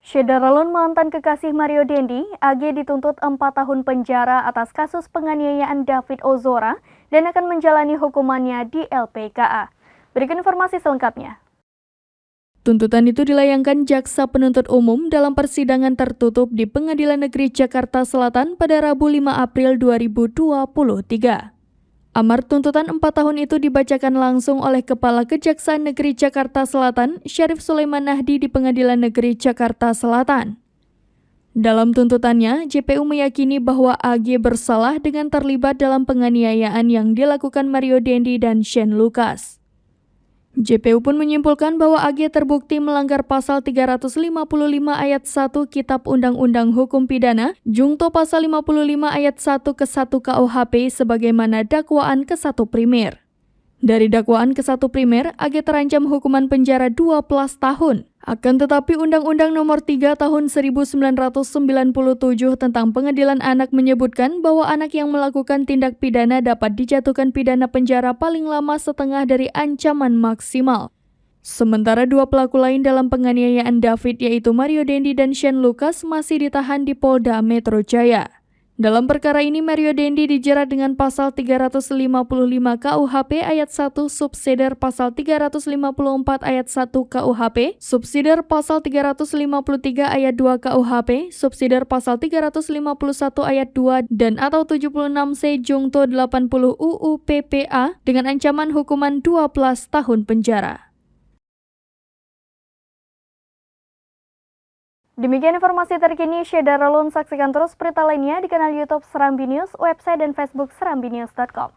Syederalun mantan kekasih Mario Dendi, AG dituntut 4 tahun penjara atas kasus penganiayaan David Ozora dan akan menjalani hukumannya di LPKA. Berikut informasi selengkapnya. Tuntutan itu dilayangkan Jaksa Penuntut Umum dalam persidangan tertutup di Pengadilan Negeri Jakarta Selatan pada Rabu 5 April 2023. Amar tuntutan 4 tahun itu dibacakan langsung oleh Kepala Kejaksaan Negeri Jakarta Selatan, Syarif Sulaiman Nahdi di Pengadilan Negeri Jakarta Selatan. Dalam tuntutannya, JPU meyakini bahwa AG bersalah dengan terlibat dalam penganiayaan yang dilakukan Mario Dendi dan Shane Lucas. JPU pun menyimpulkan bahwa AG terbukti melanggar pasal 355 ayat 1 Kitab Undang-Undang Hukum Pidana, Jungto pasal 55 ayat 1 ke 1 KUHP sebagaimana dakwaan ke-1 primer. Dari dakwaan ke-1 primer, AG terancam hukuman penjara 12 tahun. Akan tetapi Undang-Undang Nomor 3 Tahun 1997 tentang Pengadilan Anak menyebutkan bahwa anak yang melakukan tindak pidana dapat dijatuhkan pidana penjara paling lama setengah dari ancaman maksimal. Sementara dua pelaku lain dalam penganiayaan David yaitu Mario Dendi dan Shane Lucas masih ditahan di Polda Metro Jaya. Dalam perkara ini, Mario Dendi dijerat dengan pasal 355 KUHP ayat 1 subsidiar pasal 354 ayat 1 KUHP, subsidiar pasal 353 ayat 2 KUHP, subsidiar pasal 351 ayat 2 dan atau 76C Jungto 80 UU PPA dengan ancaman hukuman 12 tahun penjara. Demikian informasi terkini Syederalun, saksikan terus berita lainnya di kanal YouTube Serambi News, website dan Facebook serambinews.com.